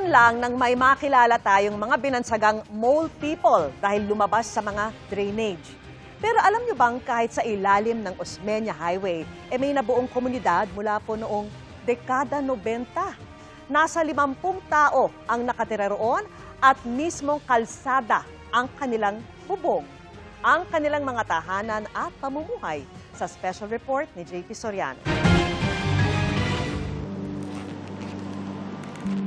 Ngayon lang nang may makilala tayong mga binansagang mole people dahil lumabas sa mga drainage. Pero alam nyo bang kahit sa ilalim ng Osmeña Highway, may nabuong komunidad mula po noong dekada 90. Nasa 50 tao ang nakatira roon at mismong kalsada ang kanilang bubong, ang kanilang mga tahanan at pamumuhay. Sa special report ni JP Soriano.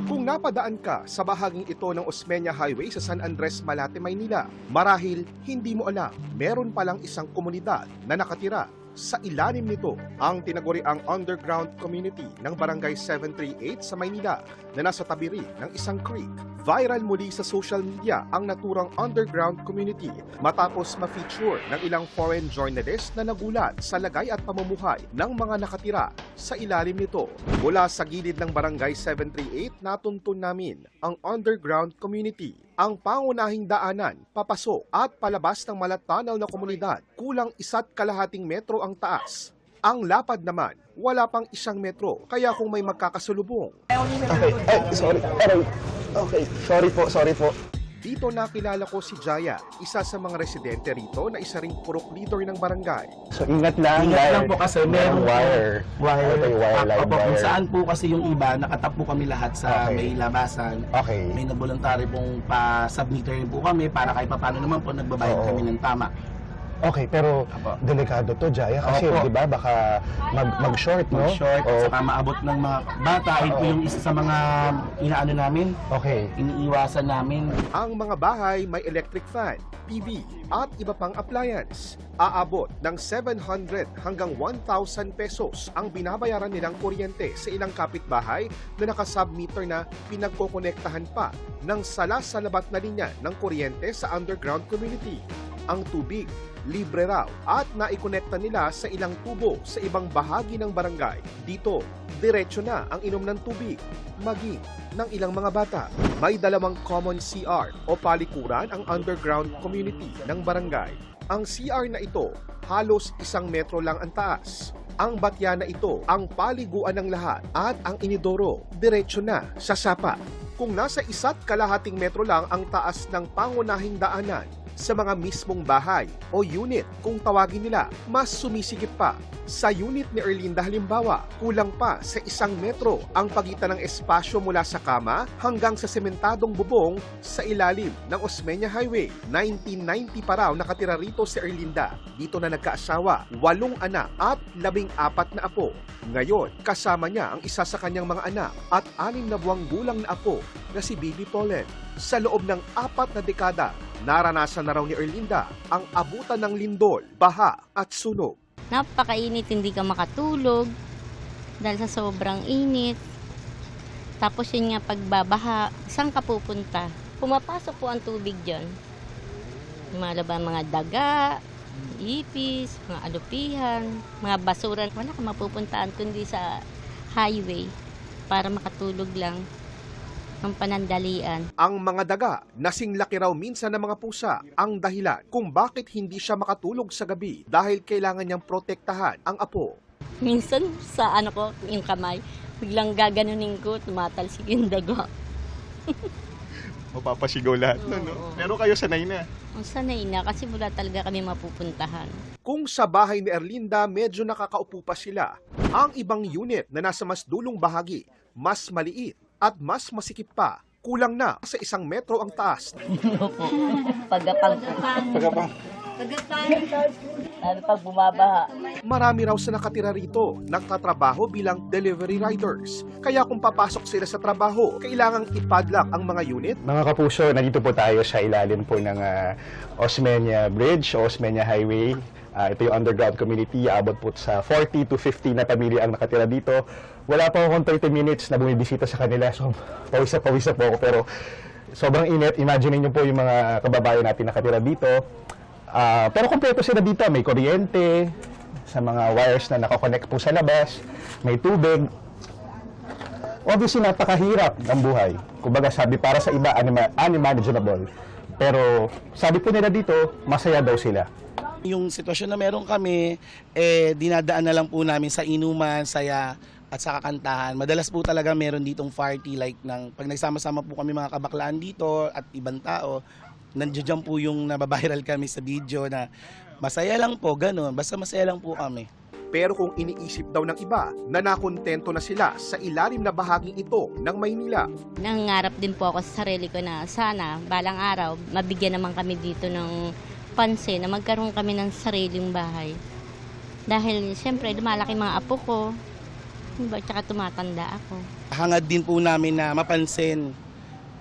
Kung napadaan ka sa bahaging ito ng Osmeña Highway sa San Andres, Malate, Maynila, marahil hindi mo alam, meron palang isang komunidad na nakatira sa ilalim nito, ang tinaguriang underground community ng Barangay 738 sa Maynila na nasa tabi rin ng isang creek. Viral muli sa social media ang naturang underground community matapos ma-feature ng ilang foreign journalists na nagulat sa lagay at pamumuhay ng mga nakatira sa ilalim nito. Mula sa gilid ng Barangay 738, natuntun namin ang underground community, ang pangunahing daanan, papasok at palabas ng malatanaw na komunidad. Kulang 1.5 metro ang taas. Ang lapad naman, wala pang 1 metro, kaya kung may magkakasulubong. Okay, sorry po. Dito nakilala ko si Jaya, isa sa mga residente rito na isa ring purok leader ng barangay. So ingat lang po kasi merong wire. Line Opo, wire. kung saan po kasi yung iba, nakatapo kami lahat sa Okay. may labasan. Okay. May naboluntaryo pong pa-submitter rin po kami para kahit paano naman po nagbabayad Oo. kami ng tama. Okay, pero Apo. delikado to, Jaya, kasi Opo. di ba baka mag-short, no? Short, Oo. saka maabot ng mga bata. Yun po Oo. yung isa sa mga inaano namin, Okay. iniiwasan namin. Ang mga bahay may electric fan, PV at iba pang appliance. Aabot ng 700 hanggang 1,000 pesos ang binabayaran nilang kuryente sa ilang kapitbahay na naka-submeter na pinagkokonektahan pa ng sala-salabat na linya ng kuryente sa underground community. Ang tubig, libre raw at naikonekta nila sa ilang tubo sa ibang bahagi ng barangay. Dito, diretso na ang inom ng tubig, maging ng ilang mga bata. May 2 common CR o palikuran ang underground community ng barangay. Ang CR na ito, halos 1 metro lang ang taas. Ang batya na ito, ang paliguan ng lahat at ang inidoro, diretso na sa sapa. Kung nasa 1.5 metro lang ang taas ng pangunahing daanan, sa mga mismong bahay o unit kung tawagin nila, mas sumisigit pa. Sa unit ni Erlinda halimbawa, kulang pa sa 1 metro ang pagitan ng espasyo mula sa kama hanggang sa sementadong bubong sa ilalim ng Osmeña Highway. 1990 pa raw nakatira rito si Erlinda. Dito na nagkaasawa, 8 anak at 14 na apo. Ngayon, kasama niya ang isa sa kanyang mga anak at 6 na buwang gulang na apo na si Baby Pollen. Sa loob ng 4 na dekada, naranasan na raw ni Erlinda ang abutan ng lindol, baha at sunog. Napakainit, hindi ka makatulog dahil sa sobrang init. Tapos yun nga pagbabaha, saan ka pupunta? Pumapasok po ang tubig dyan. Lumalabas mga daga, ipis, mga alupihan, mga basuran. Wala ka mapupuntaan kundi sa highway para makatulog lang ng panandalian. Ang mga daga, nasinglaki raw minsan ng mga pusa, ang dahilan kung bakit hindi siya makatulog sa gabi dahil kailangan niyang protektahan ang apo. Minsan sa ko, yung kamay, biglang gaganunin ko, tumatalsik yung daga. Mapapasigaw lahat nun, no? Oo. Pero kayo sanay na. Ang sanay na kasi wala talaga kami mapupuntahan. Kung sa bahay ni Erlinda medyo nakakaupo pa sila, ang ibang unit na nasa mas dulong bahagi, mas maliit at mas masikip pa, kulang na sa 1 metro ang taas. Pagapang. Lalo pag bumabaha. Marami raw sa nakatira rito, nagtatrabaho bilang delivery riders. Kaya kung papasok sila sa trabaho, kailangang ipadlock ang mga unit. Mga kapuso, nandito po tayo sa ilalim po ng Osmeña Bridge o Osmeña Highway. Ito yung underground community, abot po sa 40 to 50 na pamilya ang nakatira dito. Wala pa akong 30 minutes na bumibisita sa kanila, so pawis na po ako. Pero sobrang init, imagine niyo po yung mga kababayan natin nakatira dito. Pero kompleto sila dito, may kuryente, sa mga wires na nakakonect po sa labas, may tubig. Obviously, napakahirap ng buhay. Kumbaga sabi, para sa iba, unmanageable. Pero sabi po nila dito, masaya daw sila. Yung sitwasyon na meron kami, dinadaan na lang po namin sa inuman, saya, at sa kakantahan. Madalas po talaga meron ditong party like pag nagsama-sama po kami mga kabaklaan dito at ibang tao, nandiyan po yung nababiral kami sa video na masaya lang po, ganun. Basta masaya lang po kami. Pero kung iniisip daw ng iba na nakontento na sila sa ilalim na bahaging ito ng Maynila, Nangangarap din po ako sa sarili ko na sana balang araw mabigyan naman kami dito ng pansin na magkaroon kami ng sariling bahay. Dahil siyempre lumalaki mga apo ko, tsaka tumatanda ako. Hangad din po namin na mapansin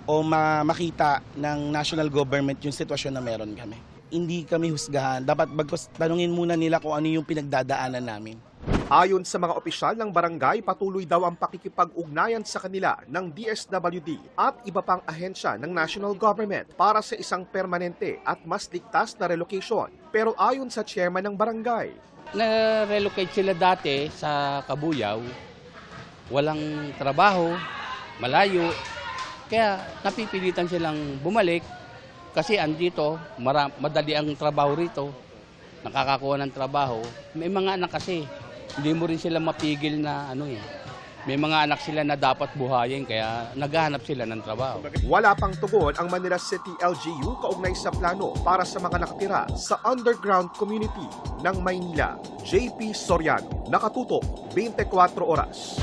o makita ng national government yung sitwasyon na meron kami. Hindi kami husgahan. Dapat tanungin muna nila kung ano yung pinagdadaanan namin. ayon sa mga opisyal ng barangay, patuloy daw ang pakikipag-ugnayan sa kanila ng DSWD at iba pang ahensya ng national government para sa isang permanente at mas ligtas na relocation. Pero ayon sa chairman ng barangay, na-relocate sila dati sa Kabuyaw, walang trabaho, malayo, kaya napipilitan silang bumalik kasi andito, madali ang trabaho rito, nakakakuha ng trabaho. May mga anak kasi, hindi mo rin sila mapigil na may mga anak sila na dapat buhayin kaya naghahanap sila ng trabaho. wala pang tugon ang Manila City LGU kaugnay sa plano para sa mga nakatira sa underground community ng Maynila. JP Soriano, nakatutok, 24 oras.